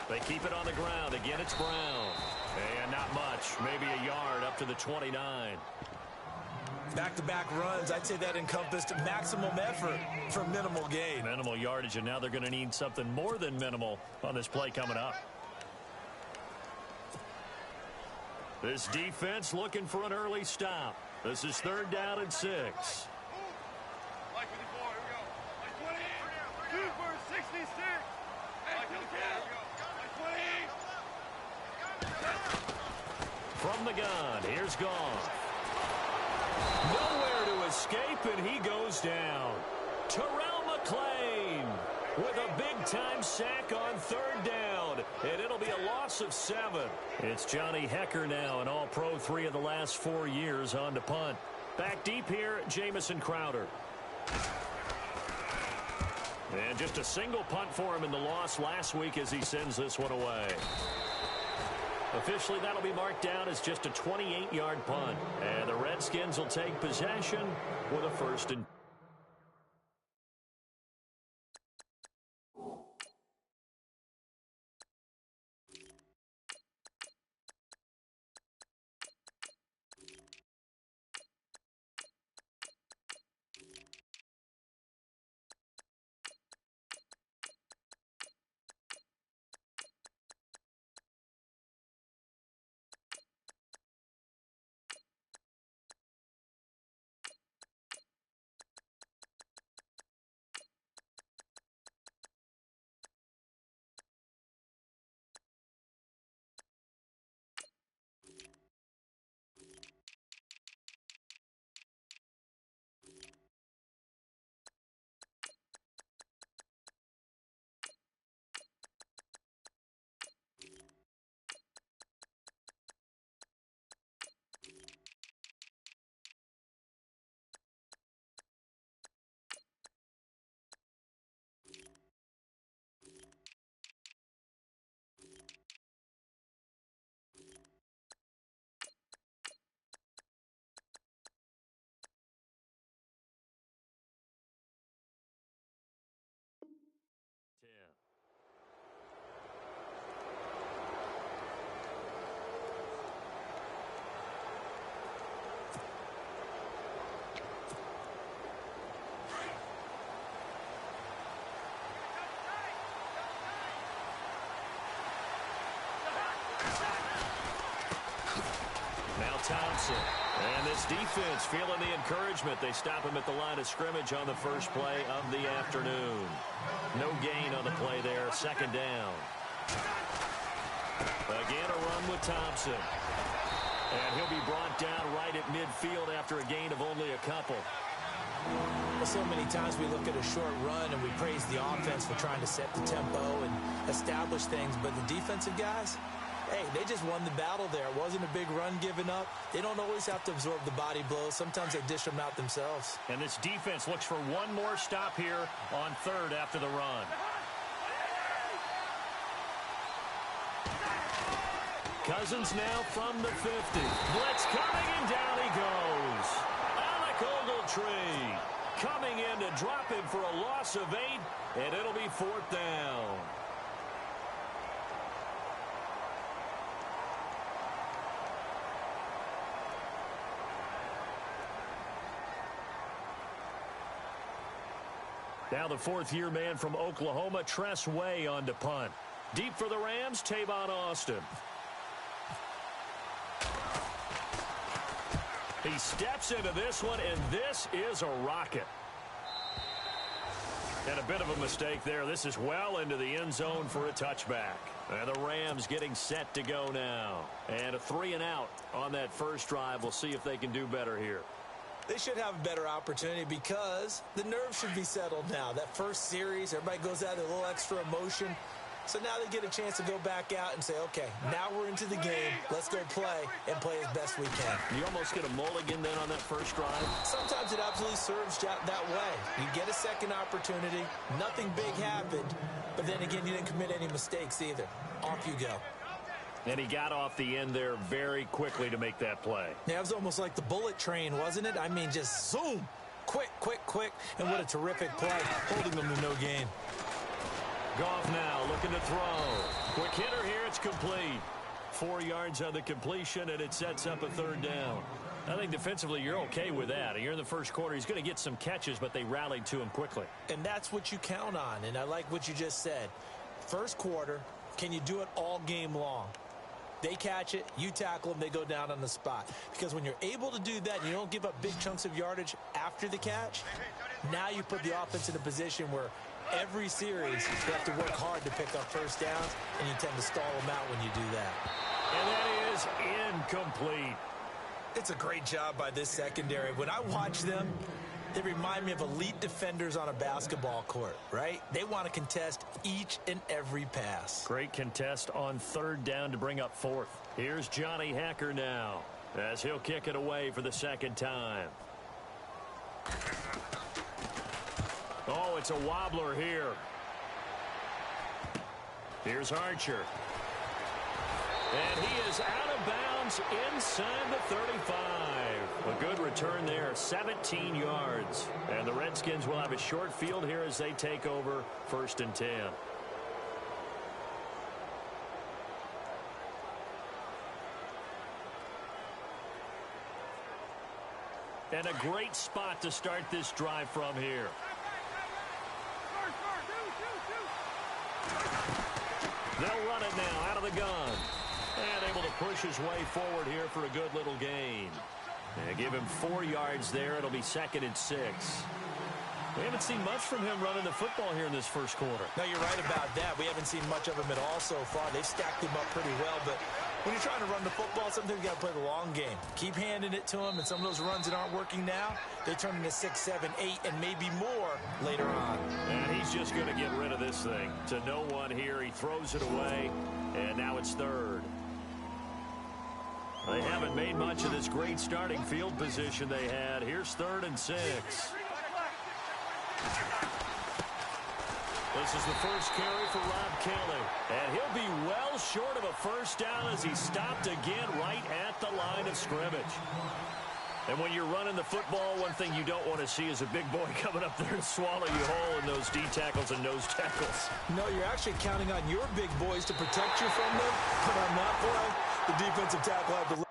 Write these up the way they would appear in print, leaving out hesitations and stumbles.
They keep it on the ground. Again, it's Brown. And not much. Maybe a yard up to the 29. Back-to-back runs, I'd say that encompassed maximum effort for minimal gain. Minimal yardage, and now they're going to need something more than minimal on this play coming up. This defense looking for an early stop. This is 3rd down and 6. From the gun, here's Goff. Nowhere to escape, and he goes down. Terrell McClain with a big-time sack on 3rd down, and it'll be a loss of 7. It's Johnny Hecker now, an all-pro 3 of the last 4 years on to punt. Back deep here, Jamison Crowder. And just a single punt for him in the loss last week as he sends this one away. Officially, that'll be marked down as just a 28-yard punt. And the Redskins will take possession with a 1st and 10. Thompson. And this defense feeling the encouragement. They stop him at the line of scrimmage on the first play of the afternoon. No gain on the play there. 2nd down. Again, a run with Thompson. And he'll be brought down right at midfield after a gain of only a couple. Well, so many times we look at a short run and we praise the offense for trying to set the tempo and establish things. But the defensive guys, hey, they just won the battle there. It wasn't a big run given up. They don't always have to absorb the body blows. Sometimes they dish them out themselves. And this defense looks for one more stop here on 3rd after the run. Cousins now from the 50. Blitz coming, and down he goes. Alec Ogletree coming in to drop him for a loss of 8, and it'll be 4th down. Now the 4th-year man from Oklahoma, Tress Way, on to punt. Deep for the Rams, Tavon Austin. He steps into this one, and this is a rocket. And a bit of a mistake there. This is well into the end zone for a touchback. And the Rams getting set to go now. And a 3-and-out on that first drive. We'll see if they can do better here. They should have a better opportunity because the nerves should be settled now. That first series, everybody goes out with a little extra emotion. So now they get a chance to go back out and say, okay, now we're into the game. Let's go play and play as best we can. You almost get a mulligan then on that first drive? Sometimes it absolutely serves that way. You get a second opportunity. Nothing big happened. But then again, you didn't commit any mistakes either. Off you go. And he got off the end there very quickly to make that play. Yeah, it was almost like the bullet train, wasn't it? I mean, just zoom. Quick, quick, quick. And what a terrific play, holding them to no gain. Goff now looking looking to throw. Quick hitter here. It's complete. 4 yards on the completion, and it sets up a third down. I think defensively you're okay with that. You're in the first quarter. He's going to get some catches, but they rallied to him quickly. And that's what you count on, and I like what you just said. First quarter, can you do it all game long? They catch it, you tackle them, they go down on the spot. Because when you're able to do that and you don't give up big chunks of yardage after the catch, now you put the offense in a position where every series you have to work hard to pick up first downs, and you tend to stall them out when you do that. And that is incomplete. It's a great job by this secondary. When I watch them, they remind me of elite defenders on a basketball court, right? They want to contest each and every pass. Great contest on third down to bring up fourth. Here's Johnny Hekker now as he'll kick it away for the second time. Oh, it's a wobbler here. Here's Archer. And he is out of bounds inside the 35. A good return there, 17 yards. And the Redskins will have a short field here as they take over 1st and 10. And a great spot to start this drive from here. They'll run it now out of the gun. And able to push his way forward here for a good little gain. They give him 4 yards there. It'll be 2nd and 6. We haven't seen much from him running the football here in this first quarter. No, you're right about that. We haven't seen much of him at all so far. They've stacked him up pretty well, but when you're trying to run the football, sometimes you got to play the long game. Keep handing it to him, and some of those runs that aren't working now, they turn into 6, 7, 8, and maybe more later on. And he's just going to get rid of this thing. To no one here, he throws it away, and now it's 3rd. They haven't made much of this great starting field position they had. Here's 3rd and 6. This is the first carry for Rob Kelly. And he'll be well short of a first down as he stopped again right at the line of scrimmage. And when you're running the football, one thing you don't want to see is a big boy coming up there and swallow you whole in those D tackles and nose tackles. No, you're actually counting on your big boys to protect you from them. But on that play, the defensive tackle had to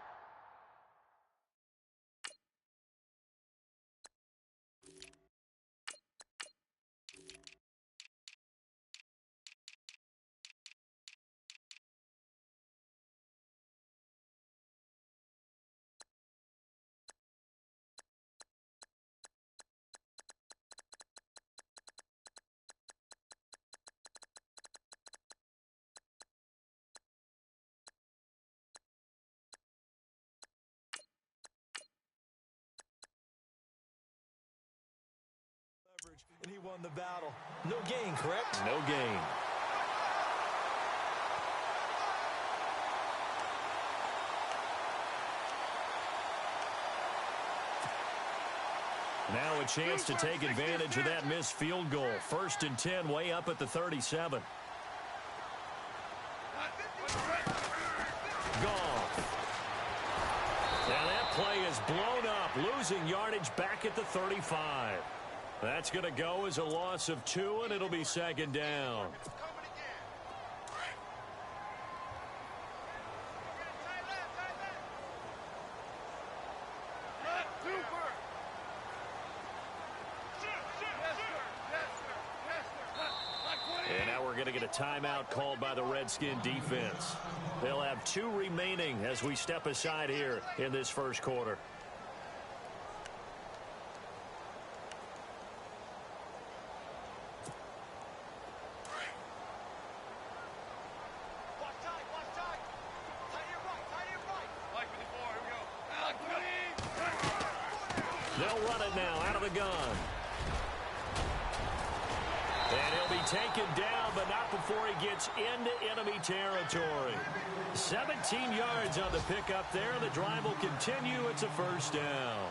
and he won the battle. No gain, correct? No gain. Now a chance to take advantage of that missed field goal. 1st and 10, way up at the 37. Goff. Now that play is blown up, losing yardage back at the 35. That's going to go as a loss of 2, and it'll be 2nd down. And now we're going to get a timeout called by the Redskin defense. They'll have 2 remaining as we step aside here in this first quarter. They'll run it now out of the gun. And he'll be taken down, but not before he gets into enemy territory. 17 yards on the pickup there. The drive will continue. It's a first down.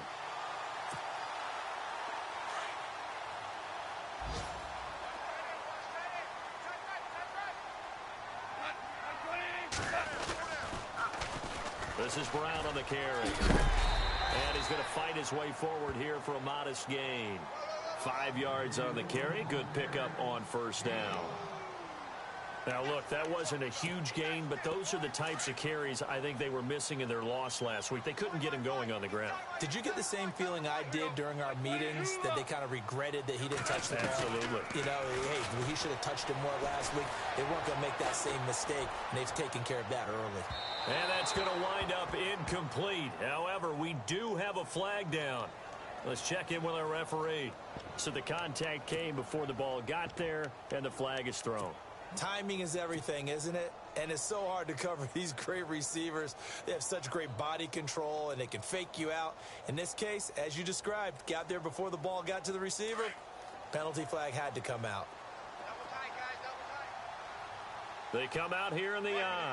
This is Brown on the carry. And he's going to fight his way forward here for a modest gain. 5 yards on the carry. Good pickup on first down. Now, look, that wasn't a huge gain, but those are the types of carries I think they were missing in their loss last week. They couldn't get him going on the ground. Did you get the same feeling I did during our meetings, that they kind of regretted that he didn't touch the ball? Absolutely. You know, hey, he should have touched it more last week. They weren't going to make that same mistake, and they've taken care of that early. And that's going to wind up incomplete. However, we do have a flag down. Let's check in with our referee. So the contact came before the ball got there, and the flag is thrown. Timing is everything, isn't it? And it's so hard to cover these great receivers. They have such great body control, and they can fake you out. In this case, as you described, got there before the ball got to the receiver. Penalty flag had to come out. They come out here in the eye.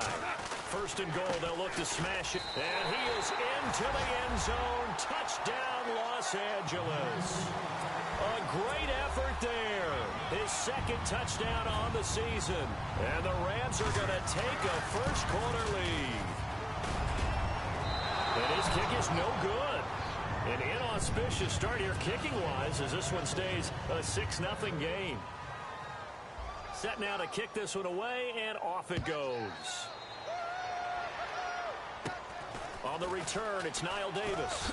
First and goal, they'll look to smash it. And he is into the end zone. Touchdown, Los Angeles. A great effort there. His second touchdown on the season. And the Rams are going to take a first quarter lead. And his kick is no good. An inauspicious start here kicking-wise as this one stays a 6-0 game. Set now to kick this one away, and off it goes. On the return, it's Niall Davis.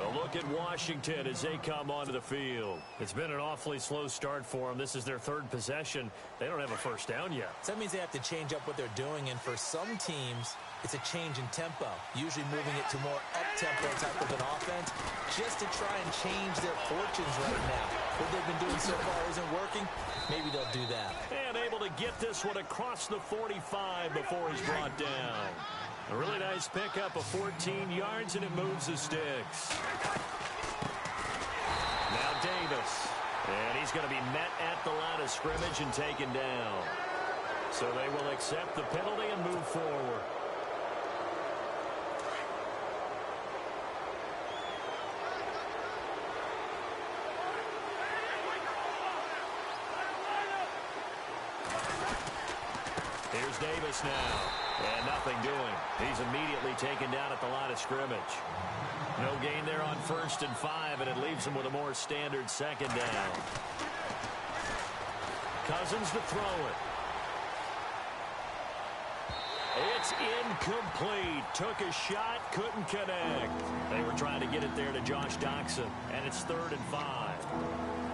A look at Washington as they come onto the field. It's been an awfully slow start for them. This is their third possession. They don't have a first down yet. So that means they have to change up what they're doing, and for some teams, it's a change in tempo, usually moving it to more up-tempo type of an offense, just to try and change their fortunes right now. What they've been doing so far isn't working. Maybe they'll do that. And able to get this one across the 45 before he's brought down. A really nice pickup of 14 yards, and it moves the sticks. Now Davis. And he's going to be met at the line of scrimmage and taken down. So they will accept the penalty and move forward. Here's Davis now. And nothing doing. He's immediately taken down at the line of scrimmage. No gain there on 1st and 5, and it leaves him with a more standard second down. Cousins to throw it. It's incomplete. Took a shot, couldn't connect. They were trying to get it there to Josh Doxson, and it's 3rd and 5.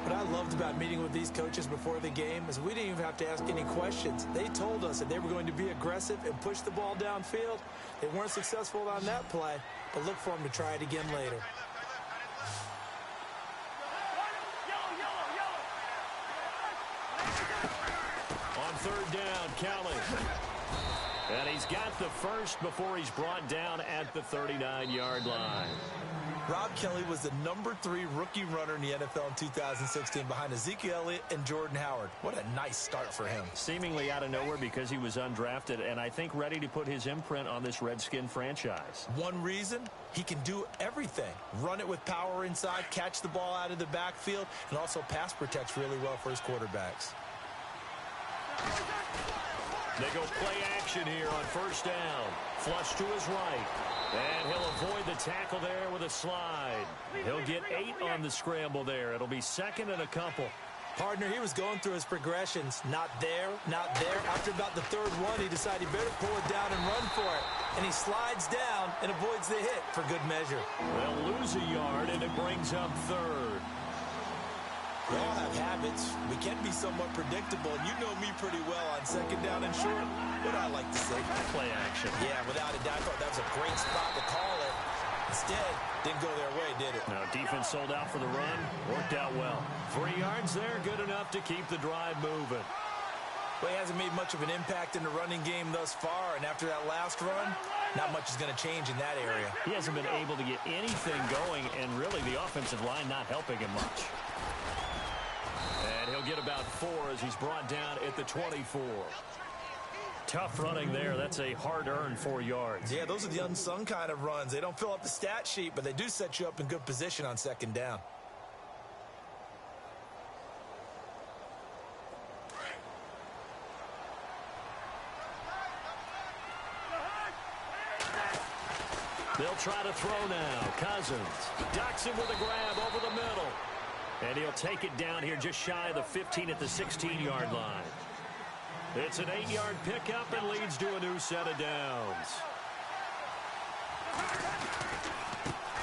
What I loved about meeting with these coaches before the game is we didn't even have to ask any questions. They told us that they were going to be aggressive and push the ball downfield. They weren't successful on that play, but look for them to try it again later. On 3rd down, Kelly. And he's got the first before he's brought down at the 39-yard line. Rob Kelly was the #3 rookie runner in the NFL in 2016 behind Ezekiel Elliott and Jordan Howard. What a nice start for him. Seemingly out of nowhere because he was undrafted, and I think ready to put his imprint on this Redskin franchise. One reason, he can do everything. Run it with power inside, catch the ball out of the backfield, and also pass protects really well for his quarterbacks. They go play action here on 1st down. Flush to his right. And he'll avoid the tackle there with a slide. He'll get 8 on the scramble there. It'll be 2nd and a couple. Partner, he was going through his progressions. Not there, not there. After about the 3rd one, he decided he better pull it down and run for it. And he slides down and avoids the hit for good measure. They'll lose a yard, and it brings up 3rd. We all have habits. We can be somewhat predictable, and you know me pretty well on 2nd down and short. What I like to say. Play action. Yeah, without a doubt, I thought that was a great spot to call it. Instead, didn't go their way, did it? No, defense sold out for the run. Worked out well. 3 yards there, good enough to keep the drive moving. Well, he hasn't made much of an impact in the running game thus far, and after that last run, not much is going to change in that area. He hasn't been able to get anything going, and really the offensive line not helping him much. And he'll get about 4 as he's brought down at the 24. Tough running there. That's a hard-earned 4 yards. Yeah, those are the unsung kind of runs. They don't fill up the stat sheet, but they do set you up in good position on 2nd down. They'll try to throw now. Cousins. Doxson with a grab over the middle. And And he'll take it down here just shy of the 15 at the 16-yard line. It's an 8-yard pickup and leads to a new set of downs.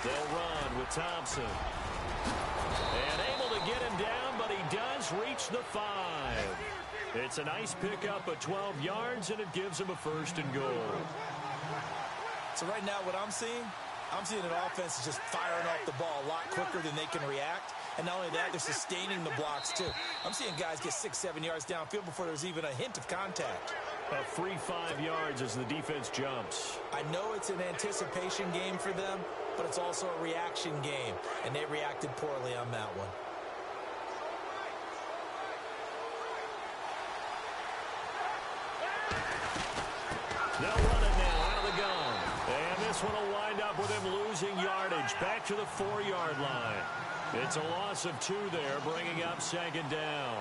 They'll run with Thompson. And able to get him down, but he does reach the 5. It's a nice pickup of 12 yards, and it gives him a 1st and goal. So right now what I'm seeing an offense is just firing off the ball a lot quicker than they can react. And not only that, they're sustaining the blocks, too. I'm seeing guys get 6-7 yards downfield before there's even a hint of contact. A free 5 yards as the defense jumps. I know it's an anticipation game for them, but it's also a reaction game, and they reacted poorly on that one. They'll run it now out of the gun. And this one will wind up with him losing yardage back to the 4-yard line. It's a loss of 2 there, bringing up 2nd down.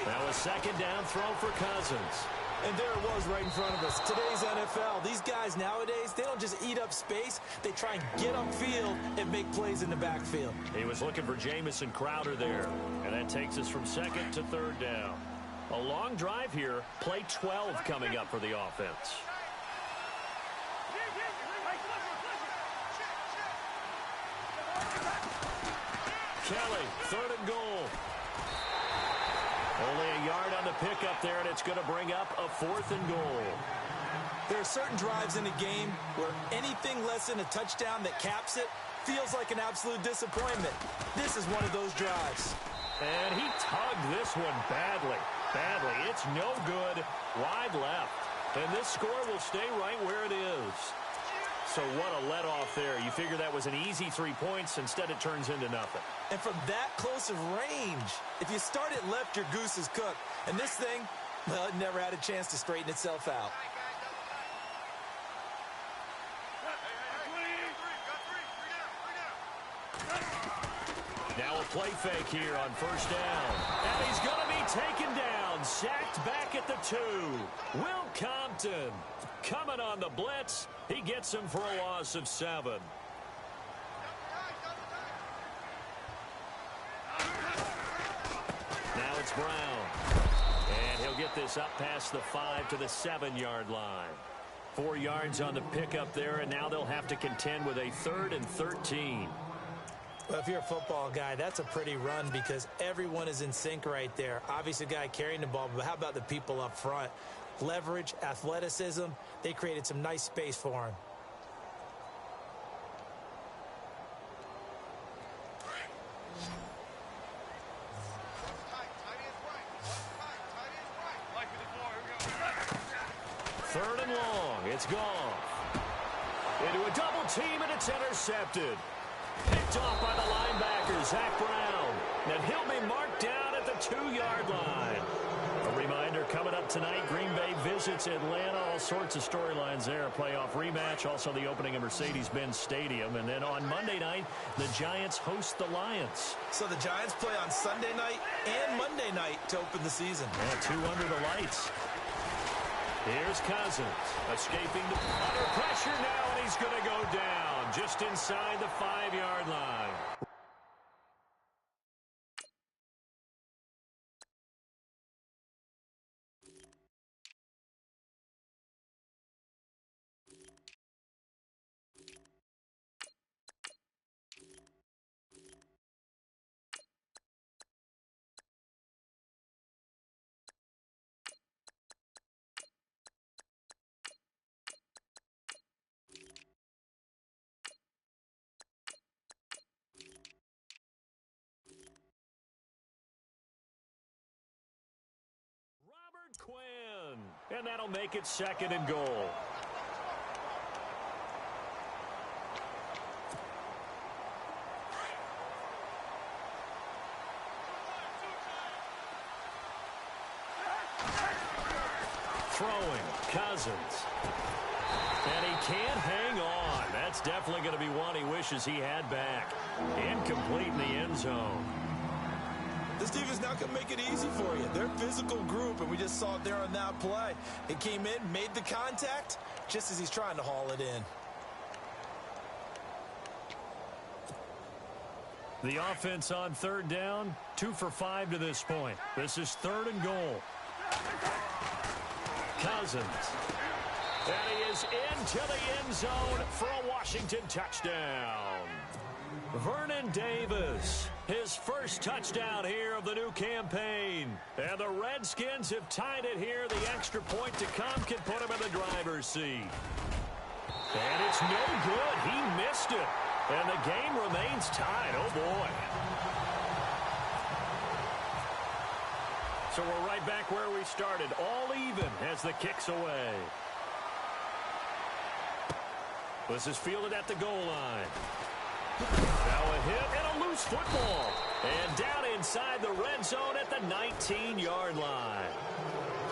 Now a 2nd down throw for Cousins. And there it was right in front of us. Today's NFL, these guys nowadays, they don't just eat up space. They try and get upfield and make plays in the backfield. He was looking for Jamison Crowder there. And that takes us from 2nd to 3rd down. A long drive here. Play 12 coming up for the offense. Kelly, 3rd and goal. Only a yard on the pickup there, and it's going to bring up a 4th and goal. There are certain drives in a game where anything less than a touchdown that caps it feels like an absolute disappointment. This is one of those drives. And he tugged this one badly. It's no good. Wide left. And this score will stay right where it is. So what a let-off there. You figure that was an easy 3 points. Instead, it turns into nothing. And from that close of range, if you start it left, your goose is cooked. And this thing, well, it never had a chance to straighten itself out. Now a play fake here on 1st down. And he's going to be taken down. Sacked back at the 2. Will Compton coming on the blitz. He gets him for a loss of 7. Now it's Brown. And he'll get this up past the 5 to the 7-yard line. 4 yards on the pickup there, and now they'll have to contend with a 3rd and 13. Well, if you're a football guy, that's a pretty run because everyone is in sync right there. Obviously, the guy carrying the ball, but how about the people up front? Leverage, athleticism, they created some nice space for him. Third and long. It's gone. Into a double team, and it's intercepted. Picked off by the linebacker, Zach Brown. And he'll be marked down at the 2-yard line. A reminder, coming up tonight, Green Bay visits Atlanta. All sorts of storylines there. A playoff rematch, also the opening of Mercedes-Benz Stadium. And then on Monday night, the Giants host the Lions. So the Giants play on Sunday night and Monday night to open the season. Yeah, 2 under the lights. Here's Cousins, escaping under pressure now, and he's going to go down just inside the 5-yard line. Quinn, and that'll make it 2nd and goal. Throwing, Cousins. And he can't hang on. That's definitely going to be one he wishes he had back. Incomplete in the end zone. This defense not going to make it easy for you. They're a physical group, and we just saw it there on that play. It came in, made the contact, just as he's trying to haul it in. The offense on third down, 2 for 5 to this point. This is 3rd and goal. Cousins. And he is into the end zone for a Washington touchdown. Vernon Davis, his first touchdown here of the new campaign. And the Redskins have tied it here. The extra point to come can put him in the driver's seat. And it's no good. He missed it. And the game remains tied. Oh, boy. So we're right back where we started. All even as the kick's away. This is fielded at the goal line. Now a hit and a loose football. And down inside the red zone at the 19-yard line.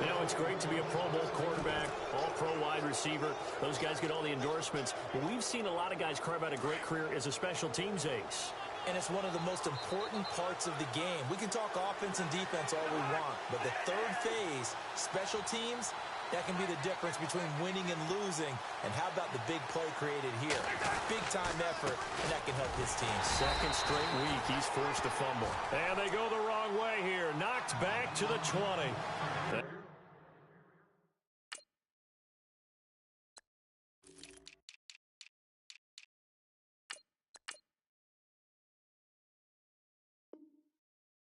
You know, it's great to be a Pro Bowl quarterback, all-pro wide receiver. Those guys get all the endorsements. But we've seen a lot of guys carve out a great career as a special teams ace. And it's one of the most important parts of the game. We can talk offense and defense all we want, but the third phase, special teams, that can be the difference between winning and losing. And how about the big play created here? Big-time effort, and that can help his team. Second straight week, he's forced to fumble. And they go the wrong way here. Knocked back to the 20.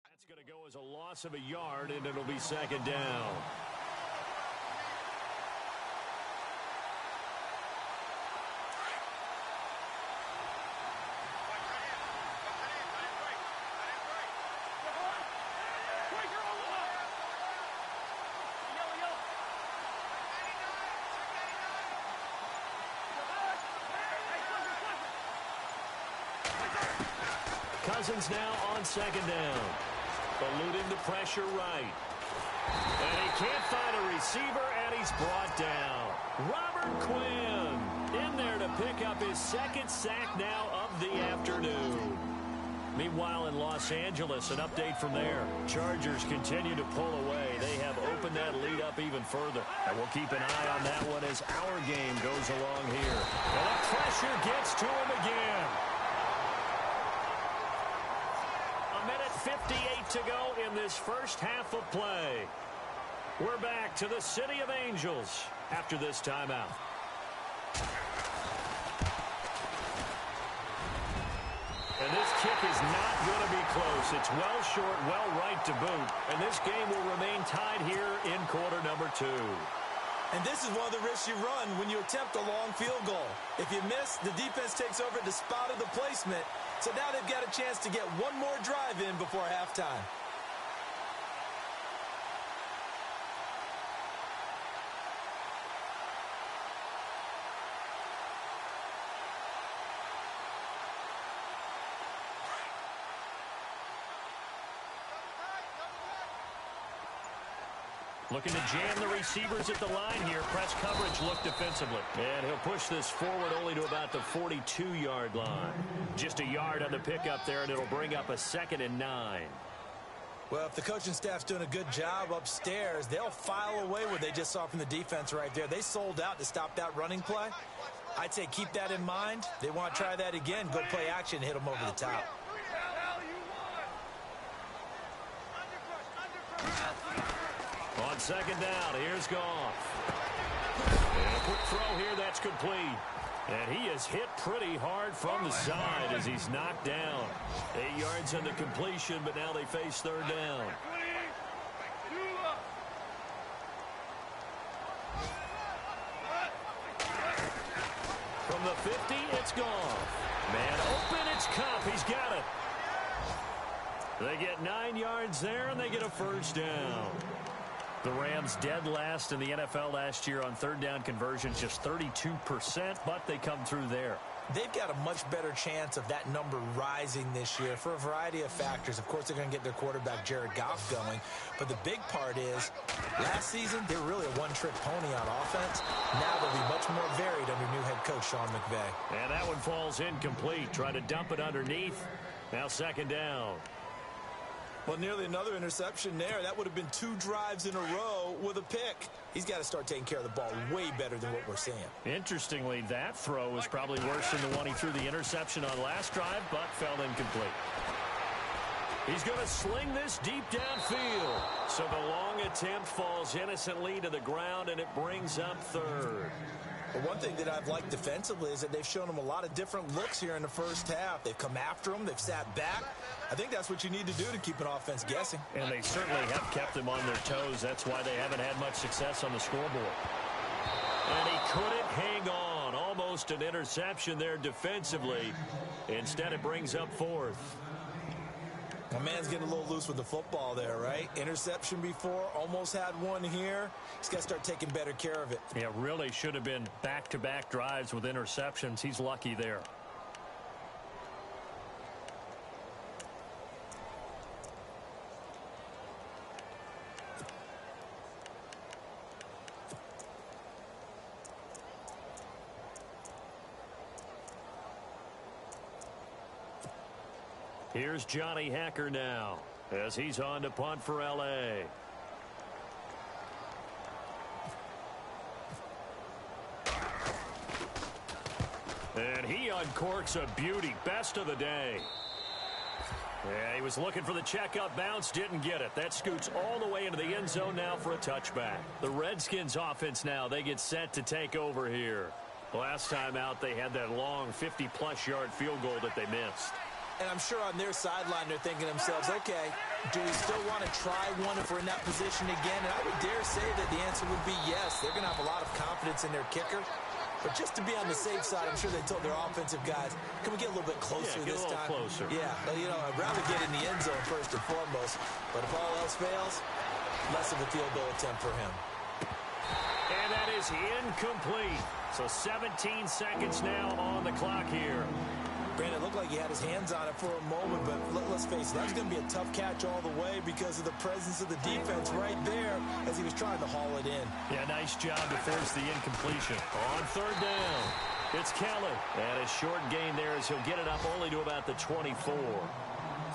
That's going to go as a loss of a yard, and it'll be 2nd down. Cousins now on 2nd down. Eluding the pressure right. And he can't find a receiver, and he's brought down. Robert Quinn in there to pick up his 2nd sack now of the afternoon. Meanwhile, in Los Angeles, an update from there. Chargers continue to pull away. They have opened that lead up even further. And we'll keep an eye on that one as our game goes along here. And the pressure gets to him again. 1:58 to go in this first half of play. We're back to the City of Angels after this timeout. And this kick is not going to be close. It's well short, well right to boot. And this game will remain tied here in quarter number 2. And this is one of the risks you run when you attempt a long field goal. If you miss, the defense takes over the spot of the placement. So now they've got a chance to get one more drive in before halftime. Looking to jam the receivers at the line here. Press coverage look defensively. And he'll push this forward only to about the 42-yard line. Just a yard on the pickup there, and it'll bring up a 2nd and 9. Well, if the coaching staff's doing a good job upstairs, they'll file away what they just saw from the defense right there. They sold out to stop that running play. I'd say keep that in mind. They want to try that again. Go play action, hit them over the top. On 2nd down, here's Goff. And a quick throw here, that's complete. And he is hit pretty hard from the side as he's knocked down. 8 yards on the completion, but now they face 3rd down. From the 50, it's Goff. Man open, it's Cup. He's got it. They get 9 yards there, and they get a 1st down. The Rams dead last in the NFL last year on 3rd down conversions, just 32%, but they come through there. They've got a much better chance of that number rising this year for a variety of factors. Of course, they're going to get their quarterback, Jared Goff, going. But the big part is, last season, they were really a one-trick pony on offense. Now they'll be much more varied under new head coach Sean McVay. And that one falls incomplete. Try to dump it underneath. Now 2nd down. Well, nearly another interception there. That would have been 2 drives in a row with a pick. He's got to start taking care of the ball way better than what we're seeing. Interestingly, that throw was probably worse than the one he threw the interception on last drive, but fell incomplete. He's going to sling this deep downfield. So the long attempt falls innocently to the ground, and it brings up third. But one thing that I've liked defensively is that they've shown him a lot of different looks here in the first half. They've come after him. They've sat back. I think that's what you need to do to keep an offense guessing. And they certainly have kept them on their toes. That's why they haven't had much success on the scoreboard. And he couldn't hang on. Almost an interception there defensively. Instead, it brings up fourth. My man's getting a little loose with the football there, right? Interception before, almost had one here. He's got to start taking better care of it. Yeah, really should have been back-to-back drives with interceptions. He's lucky there. Here's Johnny Hekker now as he's on to punt for L.A. And he uncorks a beauty. Best of the day. Yeah, he was looking for the checkup bounce, didn't get it. That scoots all the way into the end zone now for a touchback. The Redskins offense now, they get set to take over here. Last time out, they had that long 50-plus yard field goal that they missed. And I'm sure on their sideline they're thinking to themselves, okay, do we still want to try one if we're in that position again? And I would dare say that the answer would be yes. They're going to have a lot of confidence in their kicker. But just to be on the safe side, I'm sure they told their offensive guys, can we get a little bit closer this time? Closer. Yeah, well, you know, I'd rather get in the end zone first and foremost. But if all else fails, less of a field goal attempt for him. And that is incomplete. So 17 seconds now on the clock here. Brandon, it looked like he had his hands on it for a moment, but let's face it, that's going to be a tough catch all the way because of the presence of the defense right there as he was trying to haul it in. Yeah, nice job to force the incompletion. On third down, it's Kelly. And a short gain there as he'll get it up only to about the 24.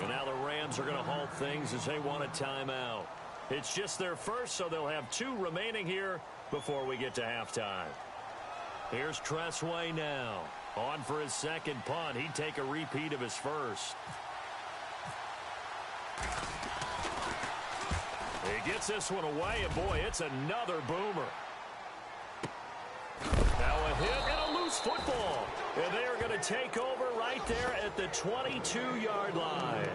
And now the Rams are going to halt things as they want a timeout. It's just their first, so they'll have 2 remaining here before we get to halftime. Here's Tressway now. On for his second punt. He'd take a repeat of his first. He gets this one away, and boy, it's another boomer. Now a hit and a loose football. And they are going to take over right there at the 22-yard line.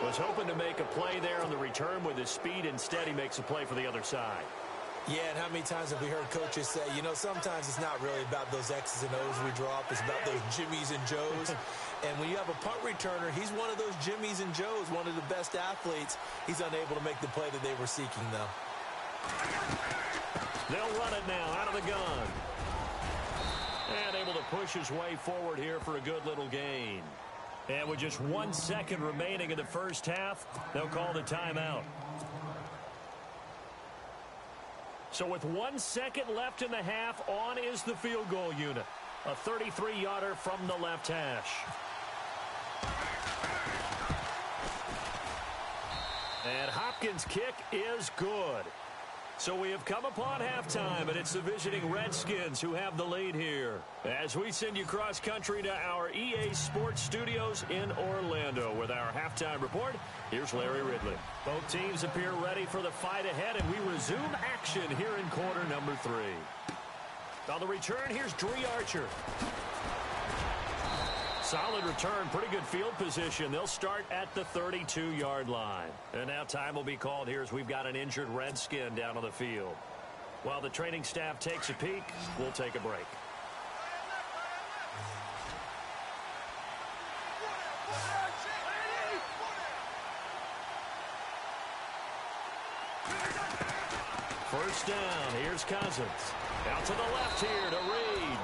Was hoping to make a play there on the return with his speed. Instead, he makes a play for the other side. Yeah, and how many times have we heard coaches say, you know, sometimes it's not really about those X's and O's we draw up. It's about those Jimmies and Joes. And when you have a punt returner, he's one of those Jimmies and Joes, one of the best athletes. He's unable to make the play that they were seeking, though. They'll run it now out of the gun. And able to push his way forward here for a good little gain. And with just 1 second remaining in the first half, they'll call the timeout. So with 1 second left in the half, on is the field goal unit. A 33-yarder from the left hash. And Hopkins' kick is good. So we have come upon halftime, and it's the visiting Redskins who have the lead here. As we send you cross-country to our EA Sports Studios in Orlando with our halftime report, here's Larry Ridley. Both teams appear ready for the fight ahead, and we resume action here in quarter number 3. On the return, here's Dree Archer. Solid return, pretty good field position. They'll start at the 32-yard line. And now time will be called here as we've got an injured Redskin down on the field. While the training staff takes a peek, we'll take a break. First down, here's Cousins. Out to the left here to Reed.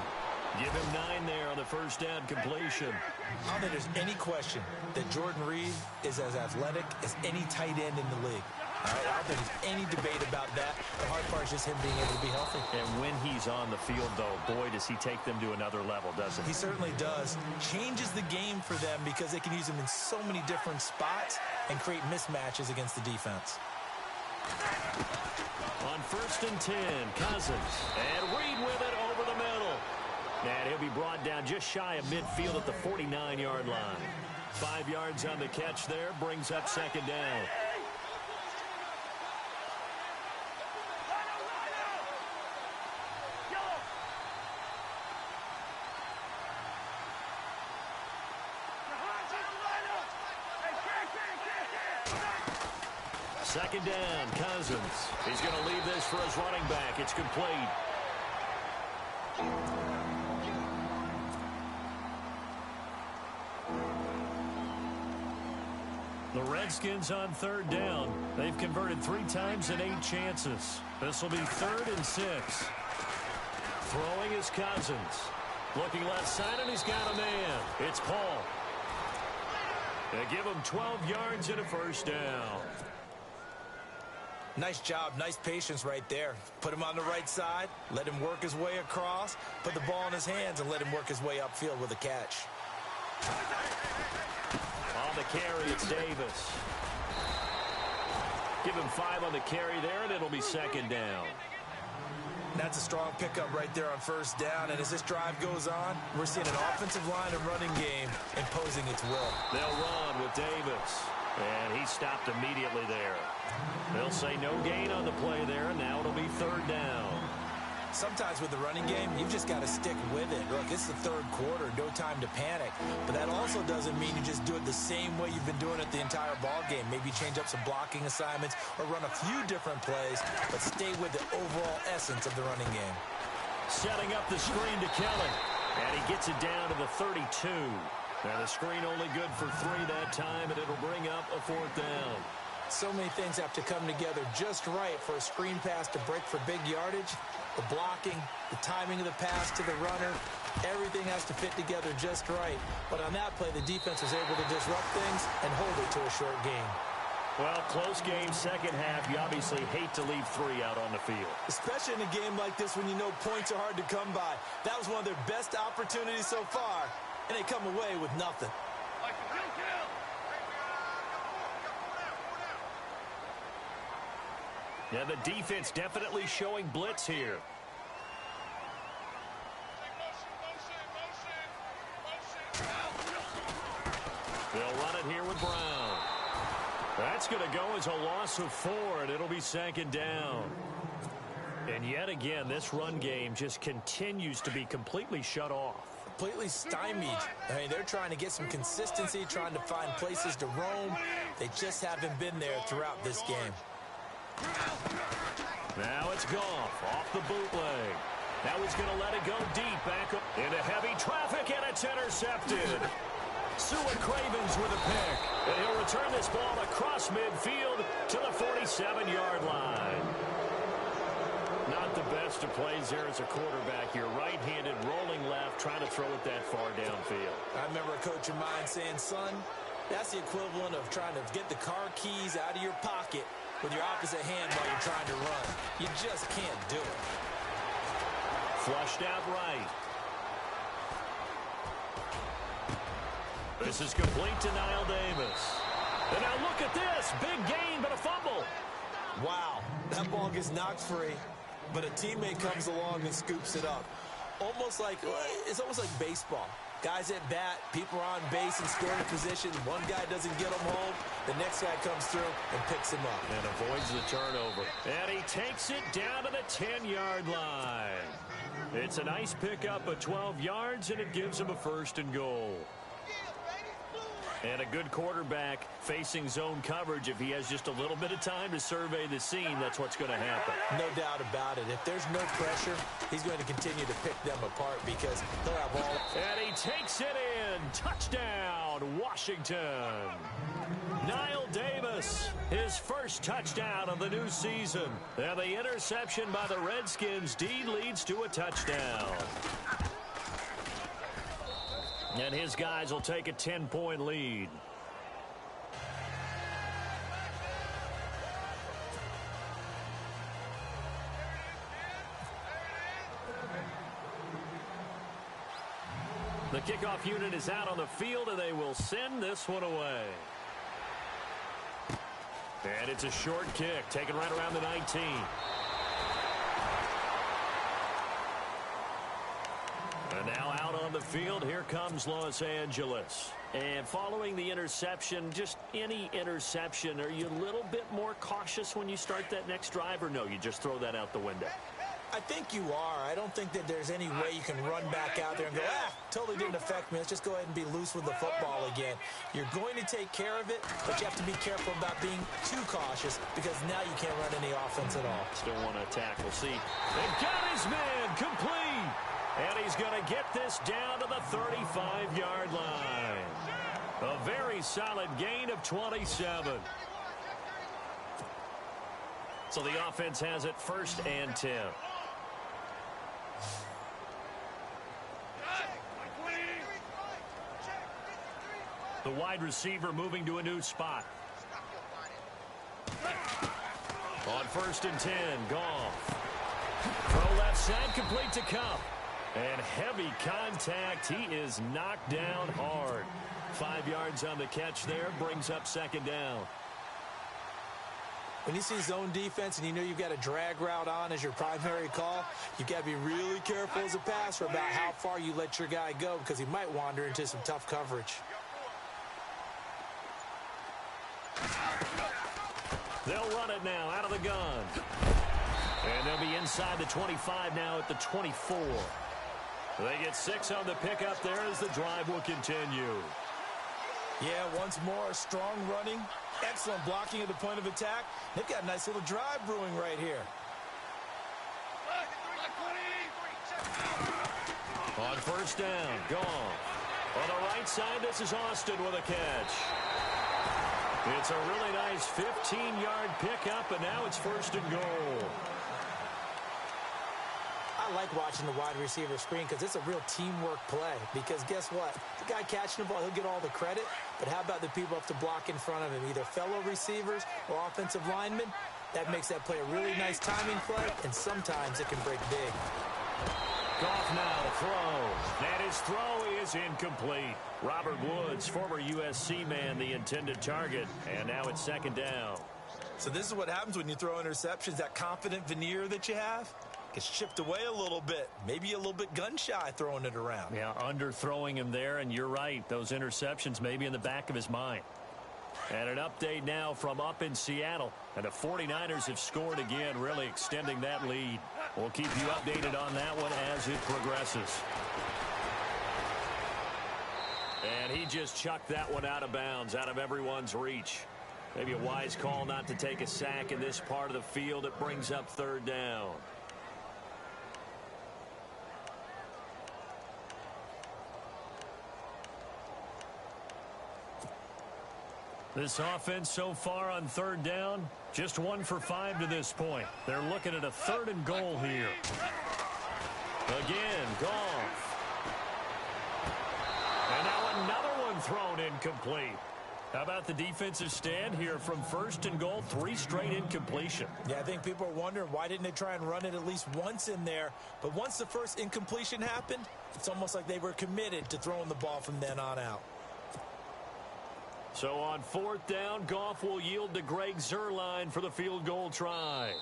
Give him 9 there on the first down completion. I don't think there's any question that Jordan Reed is as athletic as any tight end in the league. All right, I don't think there's any debate about that. The hard part is just him being able to be healthy. And when he's on the field, though, boy, does he take them to another level, doesn't he? He certainly does. Changes the game for them because they can use him in so many different spots and create mismatches against the defense. On first and 10, Cousins. And Reed with it over the middle. And he'll be brought down just shy of midfield at the 49-yard line. 5 yards on the catch there, brings up second down. Second down, Cousins. He's going to leave this for his running back. It's complete. The Redskins on third down. They've converted 3 times in 8 chances. This will be 3rd and 6. Throwing is Cousins. Looking left side, and he's got a man. It's Paul. They give him 12 yards and a first down. Nice job, nice patience right there. Put him on the right side, let him work his way across, put the ball in his hands, and let him work his way upfield with a catch. On the carry, it's Davis. Give him 5 on the carry there, and it'll be second down. That's a strong pickup right there on first down, and as this drive goes on, we're seeing an offensive line and running game imposing its will. They'll run with Davis, and he stopped immediately there. They'll say no gain on the play there, and now it'll be 3rd down. Sometimes with the running game, you've just got to stick with it. Look, it's the 3rd quarter, no time to panic. But that also doesn't mean you just do it the same way you've been doing it the entire ball game. Maybe change up some blocking assignments or run a few different plays, but stay with the overall essence of the running game. Setting up the screen to Kelly, and he gets it down to the 32. Now the screen only good for 3 that time, and it'll bring up a 4th down. So many things have to come together just right for a screen pass to break for big yardage. The blocking, the timing of the pass to the runner, everything has to fit together just right. But on that play, the defense was able to disrupt things and hold it to a short game. Well, close game, second half. You obviously hate to leave 3 out on the field. Especially in a game like this when you know points are hard to come by. That was one of their best opportunities so far, and they come away with nothing. Yeah, the defense definitely showing blitz here. They'll run it here with Brown. That's going to go as a loss of 4, and it'll be second down. And yet again, this run game just continues to be completely shut off. Completely stymied. I mean, they're trying to get some consistency, trying to find places to roam. They just haven't been there throughout this game. Now it's Goff off the bootleg. Now he's going to let it go deep back up into heavy traffic, and it's intercepted. Sua Cravens with a pick, and he'll return this ball across midfield to the 47-yard line. Not the best of plays there as a quarterback. You're right-handed, rolling left, trying to throw it that far downfield. I remember a coach of mine saying, son, that's the equivalent of trying to get the car keys out of your pocket with your opposite hand while you're trying to run. You just can't do it. Flushed out right. This is complete to Niall Davis. And now look at this. Big gain, but a fumble. Wow, that ball gets knocked free, but a teammate comes along and scoops it up. It's almost like baseball. Guys at bat, people are on base in scoring position. One guy doesn't get him home. The next guy comes through and picks him up. And avoids the turnover. And he takes it down to the 10-yard line. It's a nice pickup of 12 yards, and it gives him a 1st and goal. And a good quarterback facing zone coverage. If he has just a little bit of time to survey the scene, that's what's going to happen. No doubt about it. If there's no pressure, he's going to continue to pick them apart because they'll have all. And he takes it in. Touchdown, Washington. Niall Davis, his first touchdown of the new season. And the interception by the Redskins. D leads to a touchdown. And his guys will take a 10-point lead. The kickoff unit is out on the field, and they will send this one away. And it's a short kick, taken right around the 19. And now field. Here comes Los Angeles. And following the interception, just any interception, are you a little bit more cautious when you start that next drive, or no, you just throw that out the window? I think you are. I don't think that there's any way you can run back out there and go, totally didn't affect me. Let's just go ahead and be loose with the football again. You're going to take care of it, but you have to be careful about being too cautious because now you can't run any offense at all. Still want to attack. We'll see. They got his man complete. And he's going to get this down to the 35-yard line. A very solid gain of 27. So the offense has it 1st and 10. The wide receiver moving to a new spot. On 1st and 10, Goff. Throw left side, complete to Cup. And heavy contact. He is knocked down hard. 5 yards on the catch there, brings up 2nd down. When you see zone defense and you know you've got a drag route on as your primary call, you've got to be really careful as a passer about how far you let your guy go because he might wander into some tough coverage. They'll run it now out of the gun. And they'll be inside the 25 now at the 24. They get 6 on the pickup there as the drive will continue. Yeah, once more, strong running, excellent blocking at the point of attack. They've got a nice little drive brewing right here. On 1st down, Goff. On the right side, this is Austin with a catch. It's a really nice 15-yard pickup, and now it's 1st and goal. I like watching the wide receiver screen because it's a real teamwork play. Because guess what? The guy catching the ball, he'll get all the credit. But how about the people up to block in front of him, either fellow receivers or offensive linemen? That makes that play a really nice timing play, and sometimes it can break big. Goff now throw. And his throw is incomplete. Robert Woods, former USC man, the intended target. And now it's 2nd down. So this is what happens when you throw interceptions. That confident veneer that you have gets chipped away a little bit. Maybe a little bit gun-shy throwing it around. Yeah, underthrowing him there, and you're right. Those interceptions may be in the back of his mind. And an update now from up in Seattle. And the 49ers have scored again, really extending that lead. We'll keep you updated on that one as it progresses. And he just chucked that one out of bounds, out of everyone's reach. Maybe a wise call not to take a sack in this part of the field. It brings up 3rd down. This offense so far on 3rd down, just 1 for 5 to this point. They're looking at a 3rd and goal here. Again, Goff. And now another one thrown incomplete. How about the defensive stand here from 1st and goal, 3 straight incompletion. Yeah, I think people are wondering why didn't they try and run it at least once in there. But once the first incompletion happened, it's almost like they were committed to throwing the ball from then on out. So on 4th down, Goff will yield to Greg Zuerlein for the field goal try.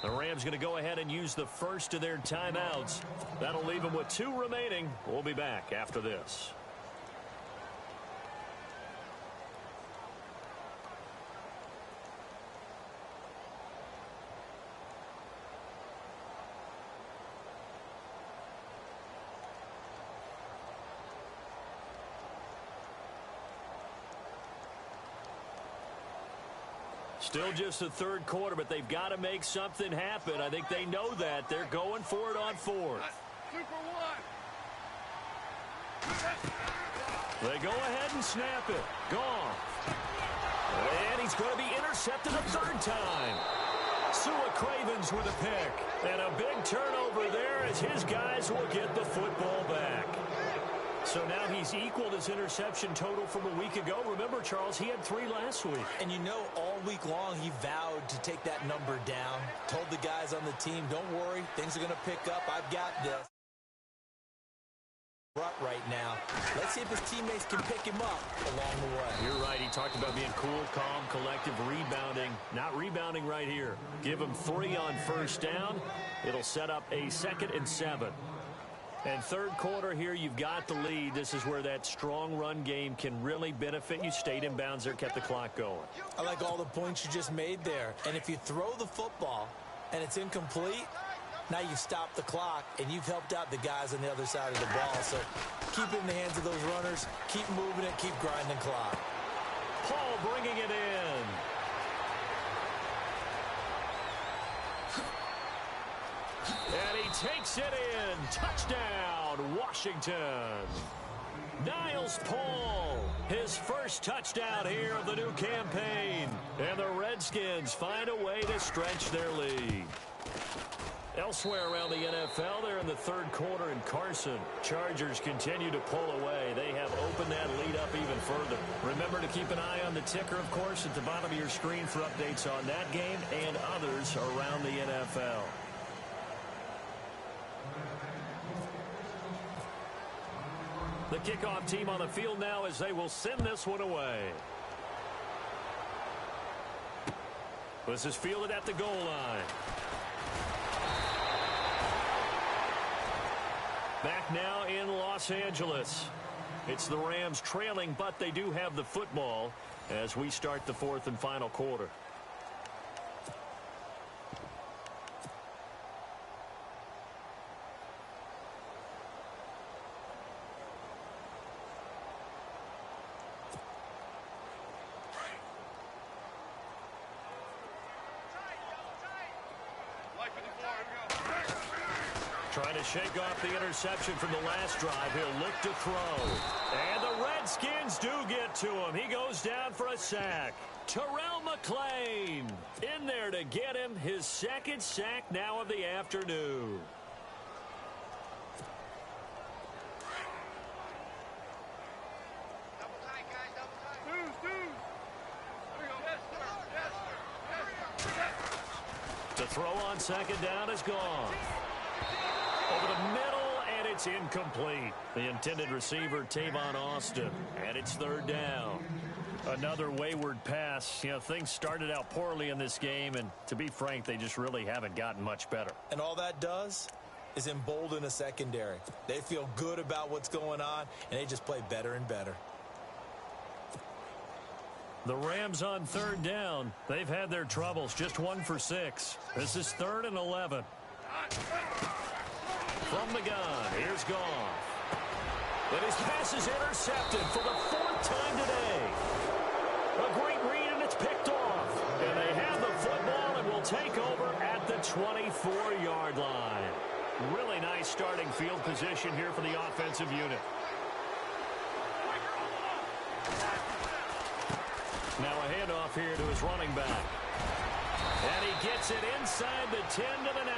The Rams going to go ahead and use the first of their timeouts. That'll leave them with 2 remaining. We'll be back after this. Still just the 3rd quarter, but they've got to make something happen. I think they know that. They're going for it on 4th. They go ahead and snap it. Goff. And he's going to be intercepted a 3rd time. Sua Cravens with a pick. And a big turnover there as his guys will get the football back. So now he's equaled his interception total from a week ago. Remember, Charles, he had 3 last week. And you know, all week long he vowed to take that number down. Told the guys on the team, don't worry, things are going to pick up. I've got this. Right now. Let's see if his teammates can pick him up along the way. You're right. He talked about being cool, calm, collective, rebounding. Not rebounding right here. Give him 3 on 1st down. It'll set up a 2nd and 7. And third quarter here, you've got the lead. This is where that strong run game can really benefit you. Stayed in bounds there, kept the clock going. I like all the points you just made there. And if you throw the football and it's incomplete, now you've stopped the clock and you've helped out the guys on the other side of the ball. So keep it in the hands of those runners. Keep moving it. Keep grinding clock. Paul bringing it in. And he takes it in. Touchdown, Washington. Niles Paul, his first touchdown here of the new campaign. And the Redskins find a way to stretch their lead. Elsewhere around the NFL, they're in the third quarter in Carson. Chargers continue to pull away. They have opened that lead up even further. Remember to keep an eye on the ticker, of course, at the bottom of your screen for updates on that game and others around the NFL. The kickoff team on the field now as they will send this one away. This is fielded at the goal line. Back now in Los Angeles. It's the Rams trailing, but they do have the football as we start the fourth and final quarter. Trying to shake off the interception from the last drive. He'll look to throw. And the Redskins do get to him. He goes down for a sack. Terrell McClain in there to get him. His second sack now of the afternoon. The throw on second down is gone. Over the middle, and it's incomplete. The intended receiver, Tavon Austin, and it's third down. Another wayward pass. You know, things started out poorly in this game, and to be frank, they just really haven't gotten much better. And all that does is embolden a secondary. They feel good about what's going on, and they just play better and better. The Rams on third down. They've had their troubles, just 1 for 6. This is 3rd and 11. From the gun, here's Goff. And his pass is intercepted for the 4th time today. A great read, and it's picked off. And they have the football and will take over at the 24-yard line. Really nice starting field position here for the offensive unit. Now a handoff here to his running back. And he gets it inside the 10 to the 9.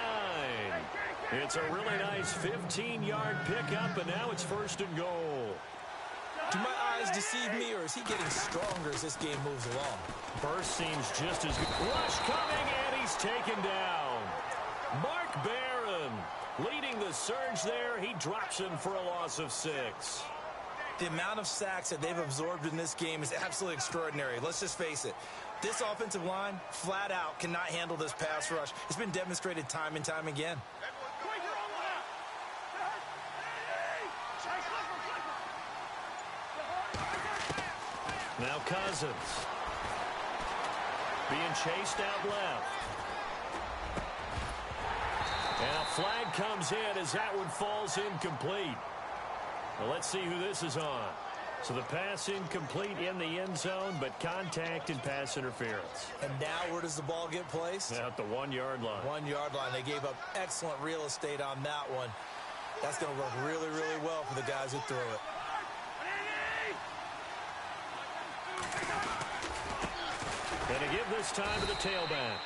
It's a really nice 15-yard pickup, and now it's 1st and goal. Do my eyes deceive me, or is he getting stronger as this game moves along? Burst seems just as good. Rush coming, and he's taken down. Mark Barron leading the surge there. He drops him for a loss of 6. The amount of sacks that they've absorbed in this game is absolutely extraordinary. Let's just face it. This offensive line, flat out, cannot handle this pass rush. It's been demonstrated time and time again. Now Cousins. Being chased out left. And a flag comes in as that one falls incomplete. Well, let's see who this is on. So the pass incomplete in the end zone, but contact and pass interference. And now where does the ball get placed? At the 1-yard line. 1-yard line. They gave up excellent real estate on that one. That's going to work really, really well for the guys who threw it. And to give this time to the tailback.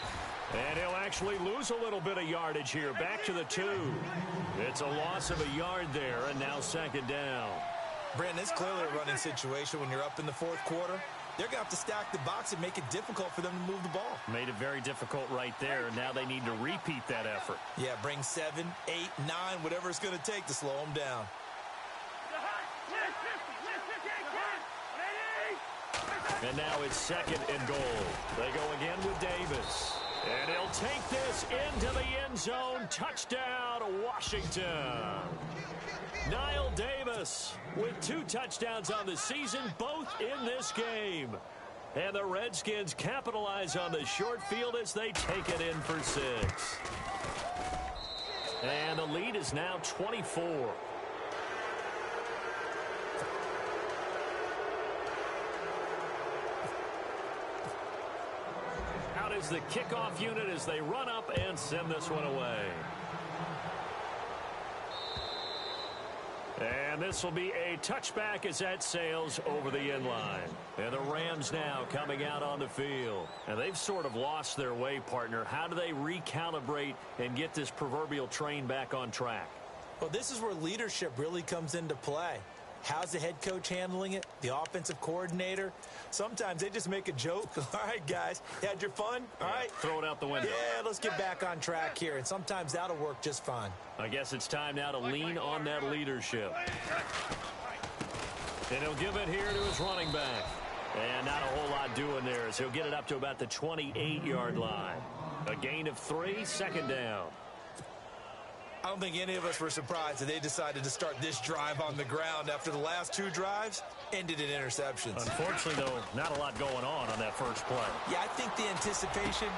And he'll actually lose a little bit of yardage here. Back to the 2. It's a loss of a yard there, and now 2nd down. Brandon, it's clearly a running situation when you're up in the 4th quarter. They're going to have to stack the box and make it difficult for them to move the ball. Made it very difficult right there. Now they need to repeat that effort. Yeah, bring 7, 8, 9, whatever it's going to take to slow them down. And now it's 2nd and goal. They go again with Davis. And he'll take this this into the end zone. Touchdown, Washington. Niall Davis with 2 touchdowns on the season, both in this game. And the Redskins capitalize on the short field as they take it in for 6. And the lead is now 24. Out is the kickoff unit as they run up and send this one away. And this will be a touchback as that sails over the end line. And the Rams now coming out on the field. And they've sort of lost their way, partner. How do they recalibrate and get this proverbial train back on track? Well, this is where leadership really comes into play. How's the head coach handling it? The offensive coordinator? Sometimes they just make a joke. All right, guys, you had your fun? All right. Throw it out the window. Yeah, let's get back on track here. And sometimes that'll work just fine. I guess it's time now to lean on that leadership. And he'll give it here to his running back. And not a whole lot doing there as he'll get it up to about the 28-yard line. A gain of 3, second down. I don't think any of us were surprised that they decided to start this drive on the ground after the last 2 drives ended in interceptions. Unfortunately, though, not a lot going on that first play. Yeah, I think the anticipation.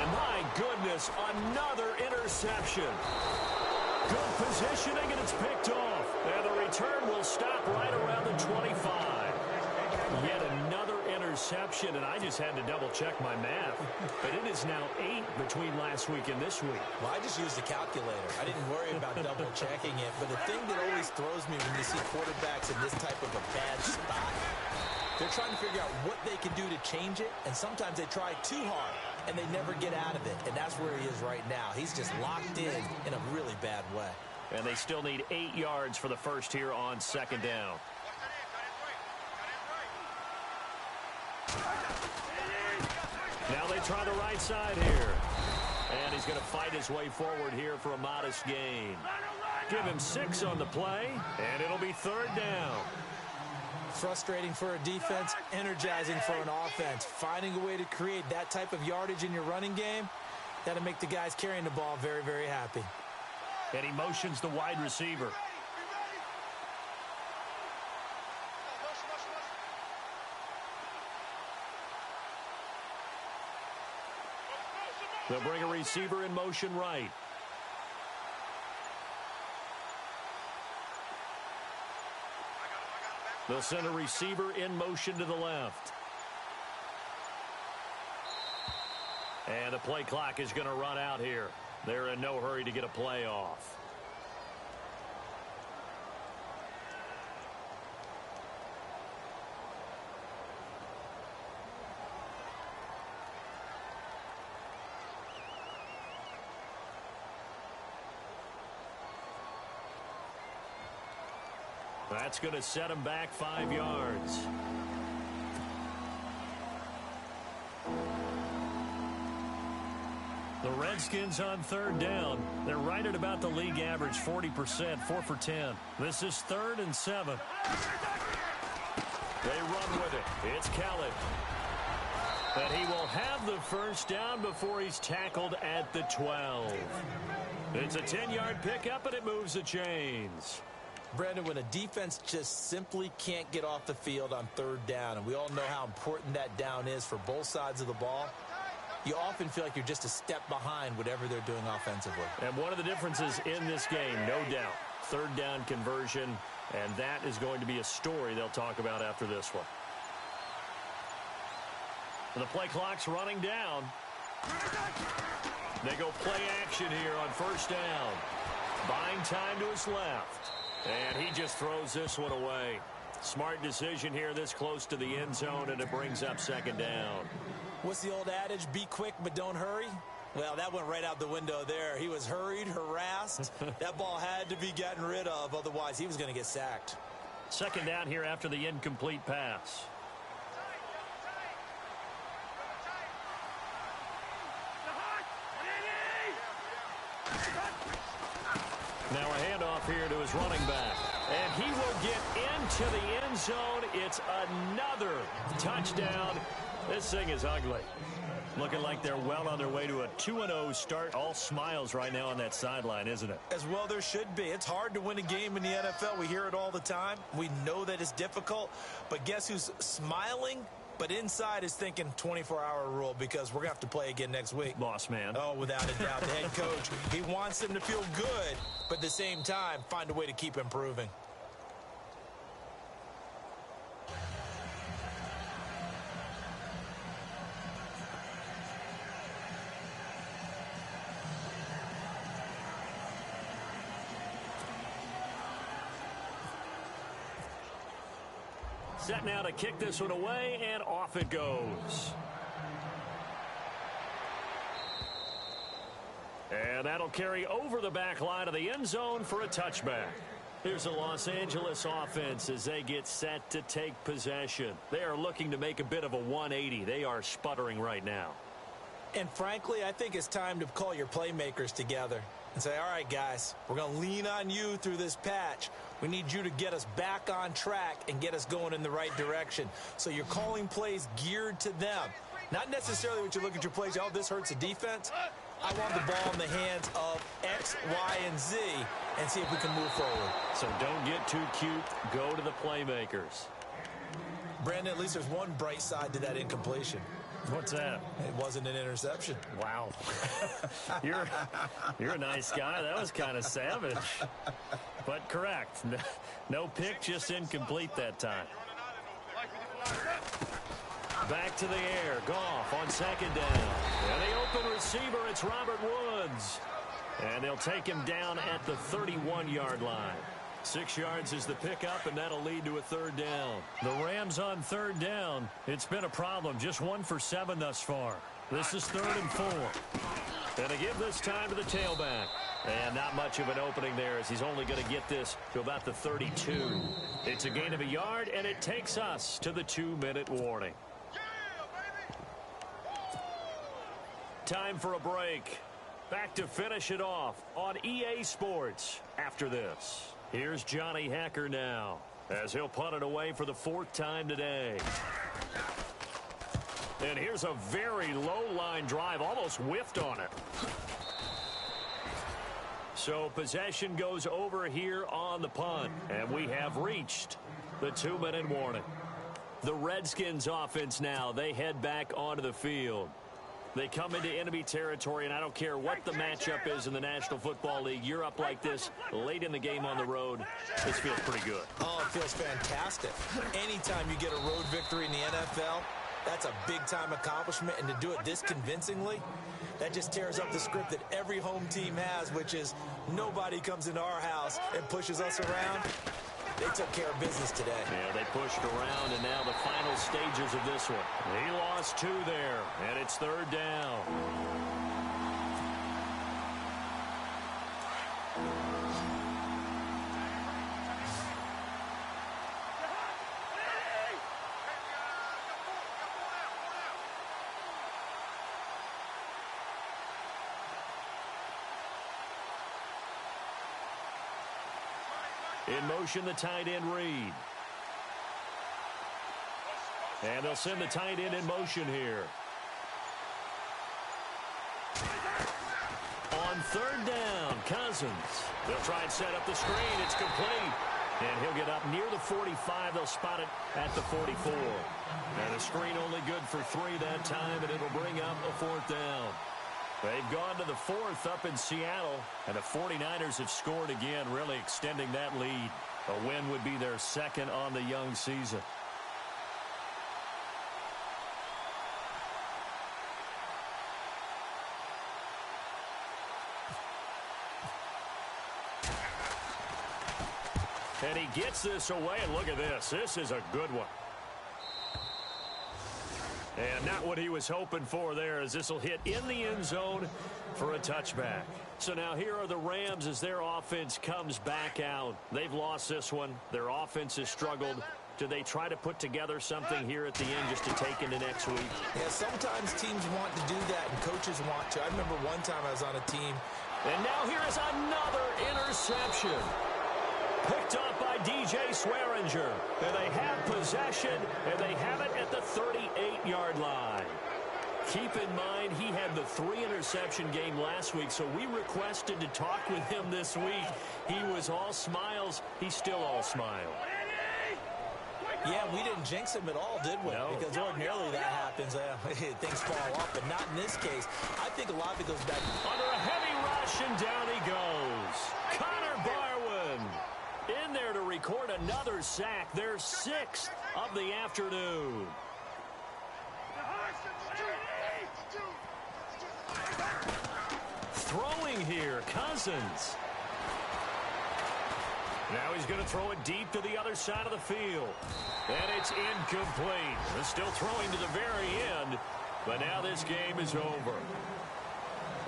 And my goodness, another interception. Good positioning, and it's picked off. And the return will stop right around the 25. Yet another interception, and I just had to double-check my math. But it is now 8 between last week and this week. Well, I just used the calculator. I didn't worry about double-checking it. But the thing that always throws me when you see quarterbacks in this type of a bad spot, they're trying to figure out what they can do to change it, and sometimes they try too hard, and they never get out of it. And that's where he is right now. He's just locked in a really bad way. And they still need 8 yards for the first here on second down. Now they try the right side here. And he's going to fight his way forward here for a modest gain. Give him 6 on the play, and it'll be third down. Frustrating for a defense, energizing for an offense. Finding a way to create that type of yardage in your running game, that'll make the guys carrying the ball very, very happy. And he motions the wide receiver. They'll bring a receiver in motion right. They'll send a receiver in motion to the left. And the play clock is going to run out here. They're in no hurry to get a play off. That's going to set him back 5 yards. The Redskins on third down. They're right at about the league average, 40%, 4 for 10. This is 3rd and 7. They run with it. It's Khaled. And he will have the first down before he's tackled at the 12. It's a 10-yard pickup, and it moves the chains. Brandon, when a defense just simply can't get off the field on third down, and we all know how important that down is for both sides of the ball, you often feel like you're just a step behind whatever they're doing offensively. And one of the differences in this game, no doubt, third down conversion, and that is going to be a story they'll talk about after this one. The play clock's running down. They go play action here on first down. Buying time to his left. And he just throws this one away. Smart decision here this close to the end zone, and it brings up second down. What's the old adage? Be quick, but don't hurry. Well, that went right out the window there. He was hurried, harassed. That ball had to be gotten rid of. Otherwise, he was going to get sacked. Second down here after the incomplete pass. Now a handoff here to his running back. And he will get into the end zone. It's another touchdown. This thing is ugly. Looking like they're well on their way to a 2-0 start. All smiles right now on that sideline, isn't it? As well there should be. It's hard to win a game in the NFL. We hear it all the time. We know that it's difficult. But guess who's smiling? But inside is thinking 24-hour rule because we're going to have to play again next week. Boss man. Oh, without a doubt. The head coach, he wants them to feel good, but at the same time, find a way to keep improving. Set now to kick this one away, and off it goes. And that'll carry over the back line of the end zone for a touchback. Here's the Los Angeles offense as they get set to take possession. They are looking to make a bit of a 180. They are sputtering right now. And frankly, I think it's time to call your playmakers together and say, all right, guys, we're going to lean on you through this patch. We need you to get us back on track and get us going in the right direction. So you're calling plays geared to them. Not necessarily what you look at your plays, oh, this hurts the defense. I want the ball in the hands of X, Y, and Z and see if we can move forward. So don't get too cute. Go to the playmakers. Brandon, at least there's one bright side to that incompletion. What's that? It wasn't an interception. Wow. You're a nice guy. That was kind of savage. But correct. No pick, just incomplete that time. Back to the air. Goff on second down. And the open receiver, it's Robert Woods. And they'll take him down at the 31-yard line. 6 yards is the pickup, and that'll lead to a third down. The Rams on third down. It's been a problem. Just 1 for 7 thus far. This is 3rd and 4. And they give this time to the tailback. And not much of an opening there as he's only going to get this to about the 32. It's a gain of a yard, and it takes us to the 2-minute warning. Time for a break. Back to finish it off on EA Sports after this. Here's Johnny Hekker now as he'll punt it away for the 4th time today. And here's a very low-line drive, almost whiffed on it. So possession goes over here on the punt, and we have reached the 2-minute warning. The Redskins offense now, they head back onto the field. They come into enemy territory, and I don't care what the matchup is in the National Football League. You're up like this late in the game on the road. This feels pretty good. Oh, it feels fantastic. Anytime you get a road victory in the NFL, that's a big-time accomplishment. And to do it this convincingly, that just tears up the script that every home team has, which is nobody comes into our house and pushes us around. They took care of business today. Yeah, they pushed around, and now the final stages of this one. He lost 2 there, and it's 3rd down. In motion, the tight end Reed. And they'll send the tight end in motion here. On 3rd down, Cousins. They'll try and set up the screen. It's complete. And he'll get up near the 45. They'll spot it at the 44. And a screen only good for 3 that time, and it'll bring up a 4th down. They've gone to the 4th up in Seattle, and the 49ers have scored again, really extending that lead. A win would be their 2nd on the young season. And he gets this away, and look at this. This is a good one. And not what he was hoping for there, as this will hit in the end zone for a touchback. So now here are the Rams as their offense comes back out. They've lost this one. Their offense has struggled. Do they try to put together something here at the end just to take into next week? Yeah, sometimes teams want to do that, and coaches want to. I remember one time I was on a team. And now here is another interception. Picked up by DJ Swearinger. And they have possession, and they have it at the 38-yard line. Keep in mind, he had the 3-interception game last week, so we requested to talk with him this week. He was all smiles. He's still all smile. Yeah, we didn't jinx him at all, did we? No. Because ordinarily that happens. Things fall off, but not in this case. I think a lot of it goes back. Under a heavy rush, and down he goes. Connor Barwin in there to record another sack. Their 6th of the afternoon. Throwing here, Cousins. Now he's going to throw it deep to the other side of the field. And it's incomplete. They're still throwing to the very end, but now this game is over.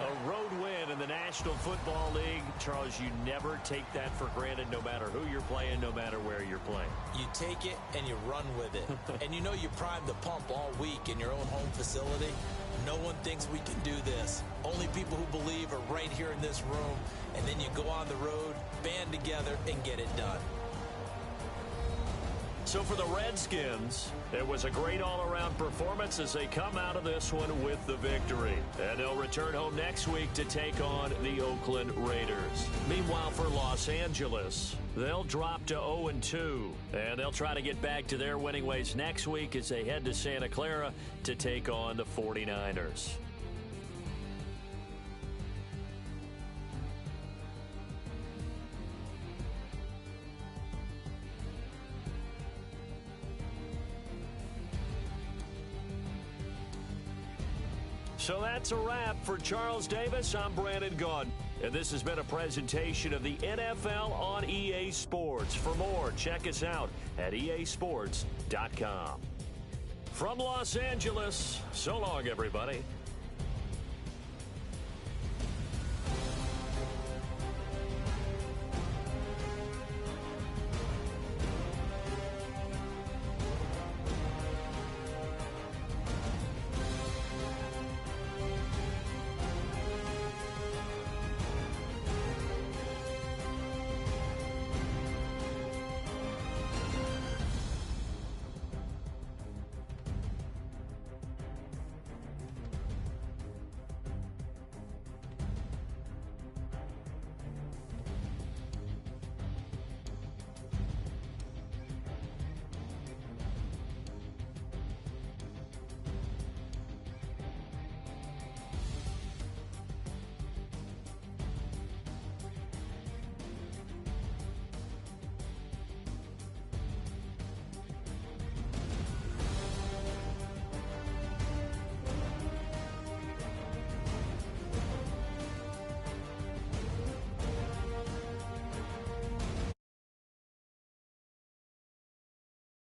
A road win in the National Football League. Charles, you never take that for granted no matter who you're playing, no matter where you're playing. You take it and you run with it. And you know you primed the pump all week in your own home facility. No one thinks we can do this. Only people who believe are right here in this room. And then you go on the road, band together, and get it done. So for the Redskins, it was a great all-around performance as they come out of this one with the victory. And they'll return home next week to take on the Oakland Raiders. Meanwhile, for Los Angeles, they'll drop to 0-2. And they'll try to get back to their winning ways next week as they head to Santa Clara to take on the 49ers. So that's a wrap. For Charles Davis, I'm Brandon Gaudin. And this has been a presentation of the NFL on EA Sports. For more, check us out at easports.com. From Los Angeles, so long, everybody.